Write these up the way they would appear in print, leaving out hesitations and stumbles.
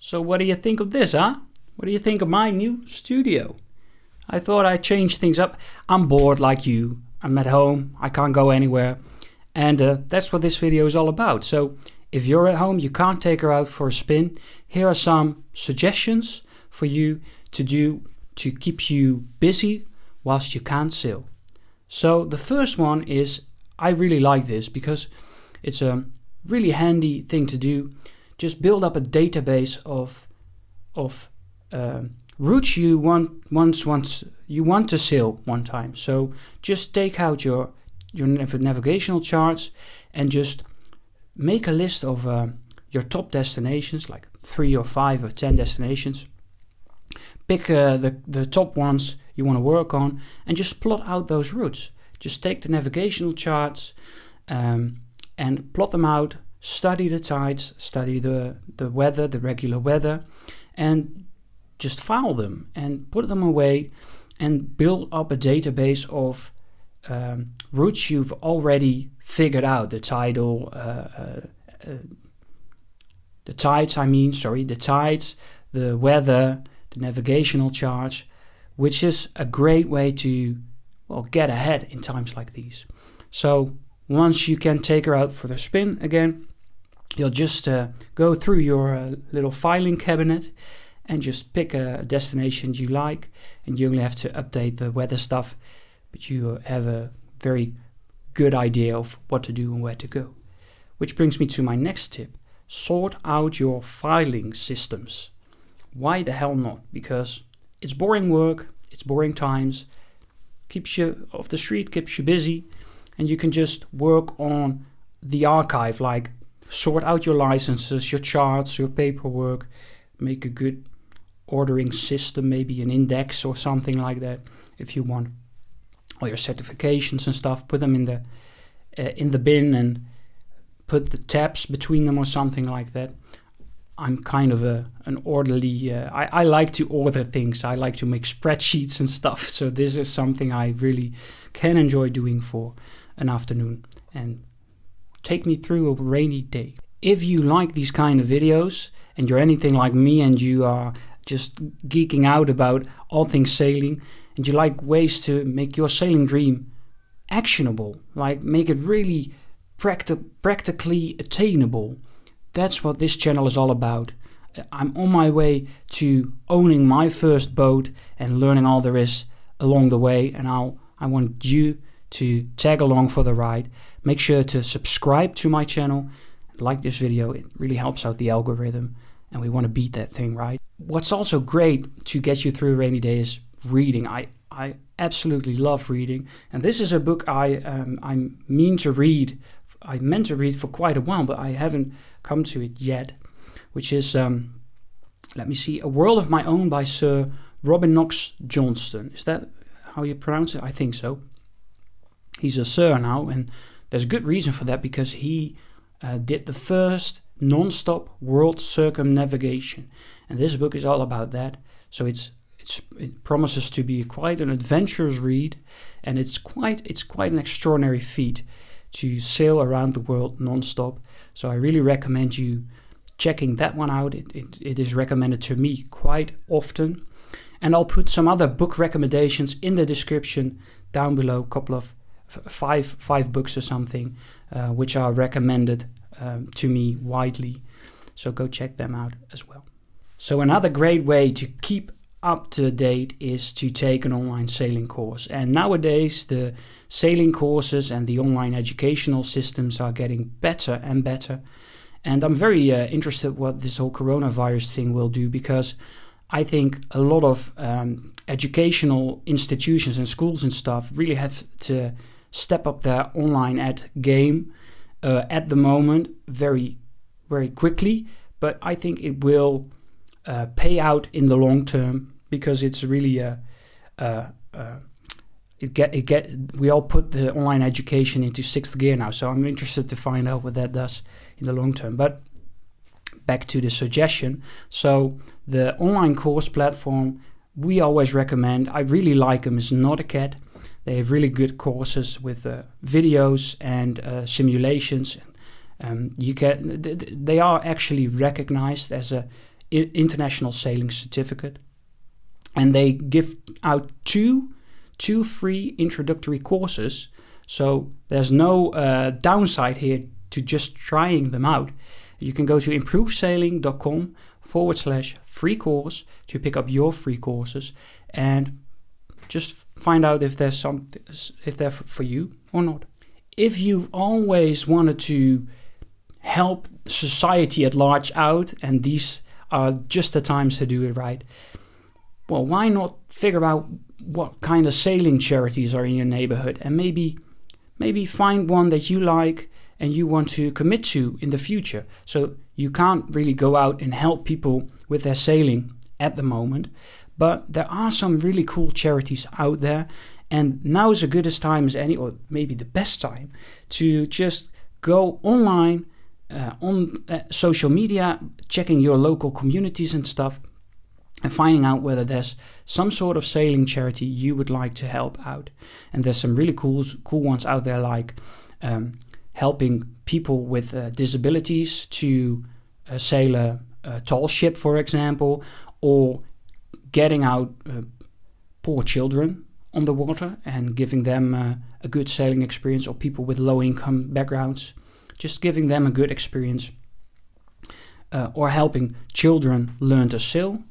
So what do you think of this, huh? What do you think of my new studio? I thought I'd change things up. I'm bored like you. I'm at home. I can't go anywhere. And that's what this video is all about. So if you're at home, you can't take her out for a spin. Here are some suggestions for you to do to keep you busy whilst you can't sail. So the first one is, I really like this because it's a really handy thing to do. Just build up a database of routes you want to sail one time. So just take out your navigational charts and just make a list of your top destinations, like 3 or 5 or 10 destinations. Pick the top ones you want to work on and just plot out those routes. Just take the navigational charts and plot them out. Study the tides, study the weather, the regular weather, and just file them and put them away and build up a database of routes you've already figured out. The tides, the weather, the navigational charts, which is a great way to, well, get ahead in times like these. So once you can take her out for the spin again, you'll just go through your little filing cabinet and just pick a destination you like, and you only have to update the weather stuff, but you have a very good idea of what to do and where to go. Which brings me to my next tip. Sort out your filing systems. Why the hell not? Because it's boring work, it's boring times, keeps you off the street, keeps you busy, and you can just work on the archive, like sort out your licenses, your charts, your paperwork, make a good ordering system, maybe an index or something like that if you want. All your certifications and stuff, put them in the bin and put the tabs between them or something like that. I'm kind of an orderly, I like to order things. I like to make spreadsheets and stuff. So this is something I really can enjoy doing for an afternoon and take me through a rainy day. If you like these kind of videos and you're anything like me and you are just geeking out about all things sailing and you like ways to make your sailing dream actionable, like make it really practically attainable, that's what this channel is all about. I'm on my way to owning my first boat and learning all there is along the way, and I want you to tag along for the ride. Make sure to subscribe to my channel, like this video. It really helps out the algorithm, and we want to beat that thing, right? What's also great to get you through a rainy day is reading. I absolutely love reading, and this is a book I meant to read for quite a while, but I haven't come to it yet, which is, let me see, A World of My Own by Sir Robin Knox Johnston. Is that how you pronounce it? I think so. He's a sir now, and there's a good reason for that, because he did the first non-stop world circumnavigation, and this book is all about that. So it promises to be quite an adventurous read, and it's quite an extraordinary feat to sail around the world non-stop. So I really recommend you checking that one out. It is recommended to me quite often, and I'll put some other book recommendations in the description down below, a couple of five books or something, which are recommended to me widely. So go check them out as well. So another great way to keep up to date is to take an online sailing course. And nowadays the sailing courses and the online educational systems are getting better and better. And I'm very interested what this whole coronavirus thing will do, because I think a lot of educational institutions and schools and stuff really have to step up their online ed game at the moment very, very quickly. But I think it will pay out in the long term, because it's really we all put the online education into 6th gear now. So I'm interested to find out what that does in the long term. But back to the suggestion. So the online course platform we always recommend, I really like them, is NauticAT. They have really good courses with videos and simulations. They are actually recognized as a international sailing certificate. And they give out two free introductory courses. So there's no downside here to just trying them out. You can go to improvedsailing.com/free course to pick up your free courses and just find out if they're for you or not. If you've always wanted to help society at large out, and these are just the times to do it right, well, why not figure out what kind of sailing charities are in your neighborhood, and maybe find one that you like and you want to commit to in the future. So you can't really go out and help people with their sailing at the moment, but there are some really cool charities out there, and now is as good a time as any, or maybe the best time, to just go online on social media, checking your local communities and stuff, and finding out whether there's some sort of sailing charity you would like to help out. And there's some really cool ones out there, like helping people with disabilities to sail a tall ship, for example, or getting out poor children on the water and giving them a good sailing experience, or people with low income backgrounds, just giving them a good experience, or helping children learn to sail,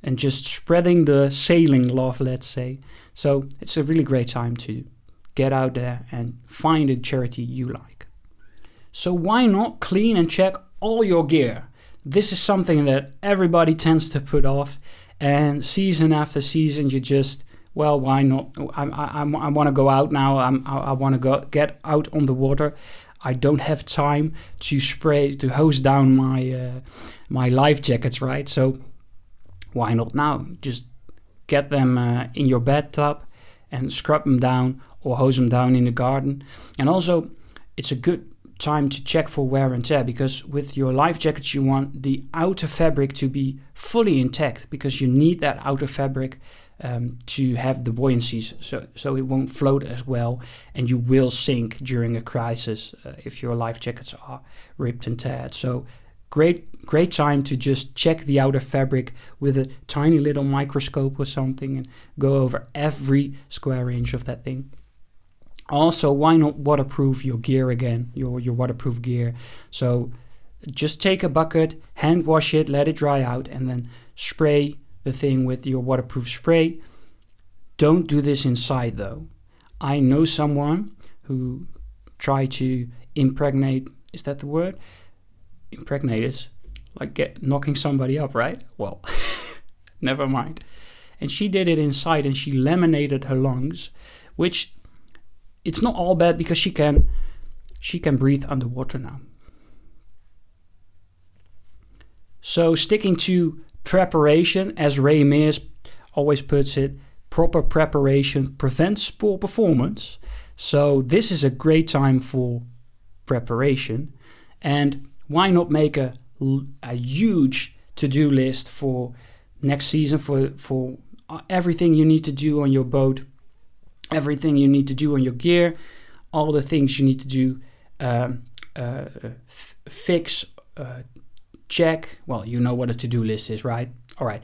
and just spreading the sailing love, let's say. So it's a really great time to get out there and find a charity you like. So why not clean and check all your gear? This is something that everybody tends to put off, and season after season you just, well, why not? I want to go out now. I want to get out on the water. I don't have time to hose down my life jackets, right? So why not now? Just get them in your bathtub and scrub them down, or hose them down in the garden. And also, it's a good time to check for wear and tear, because with your life jackets you want the outer fabric to be fully intact, because you need that outer fabric to have the buoyancy, so it won't float as well, and you will sink during a crisis if your life jackets are ripped and teared. So great time to just check the outer fabric with a tiny little microscope or something and go over every square inch of that thing. Also, why not waterproof your gear again, your waterproof gear? So just take a bucket, hand wash it, let it dry out, and then spray the thing with your waterproof spray. Don't do this inside though. I know someone who tried to impregnate, is that the word? Impregnate is like knocking somebody up, right? Well, never mind. And she did it inside, and she laminated her lungs, which it's not all bad, because she can breathe underwater now. So sticking to preparation, as Ray Mears always puts it, proper preparation prevents poor performance. So this is a great time for preparation, and why not make a huge to-do list for next season, for everything you need to do on your boat, everything you need to do on your gear, all the things you need to do, fix, check. Well, you know what a to-do list is, right? All right.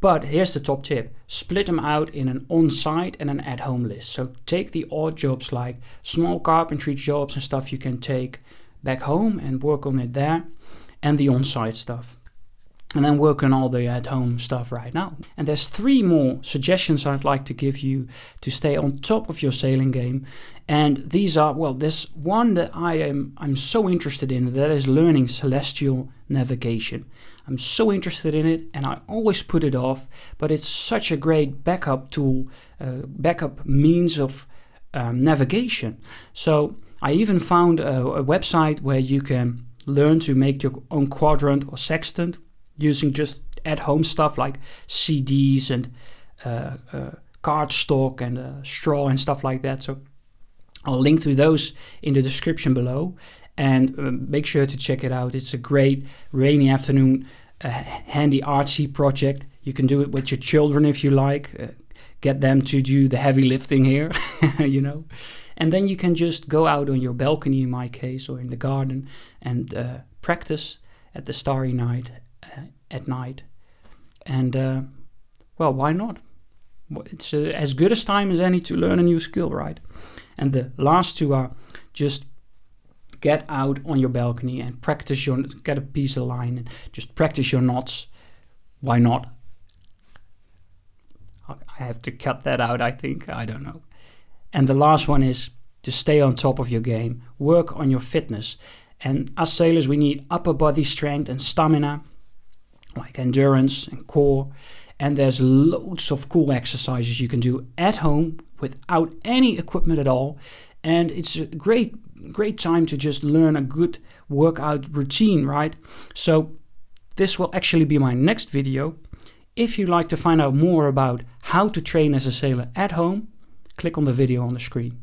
But here's the top tip. Split them out in an on-site and an at-home list. So take the odd jobs, like small carpentry jobs and stuff you can take back home and work on it there, and the on-site stuff. And then work on all the at-home stuff right now. And there's 3 more suggestions I'd like to give you to stay on top of your sailing game. And these are, well, there's one that I'm so interested in, that is learning celestial navigation. I'm so interested in it, and I always put it off, but it's such a great backup tool, backup means of navigation. So I even found a website where you can learn to make your own quadrant or sextant, using just at-home stuff like CDs and cardstock and straw and stuff like that. So I'll link to those in the description below, and make sure to check it out. It's a great rainy afternoon, handy artsy project. You can do it with your children if you like. Get them to do the heavy lifting here, you know. And then you can just go out on your balcony, in my case, or in the garden, and practice at the starry night at night. And well, why not? It's as good as time as any to learn a new skill, right? And the last two are just get out on your balcony and get a piece of line and just practice your knots. Why not? I have to cut that out, I think. I don't know. And the last one is to stay on top of your game. Work on your fitness. And as sailors, we need upper body strength and stamina, like endurance and core. And there's loads of cool exercises you can do at home without any equipment at all. And it's a great time to just learn a good workout routine, right? So this will actually be my next video. If you'd like to find out more about how to train as a sailor at home, click on the video on the screen.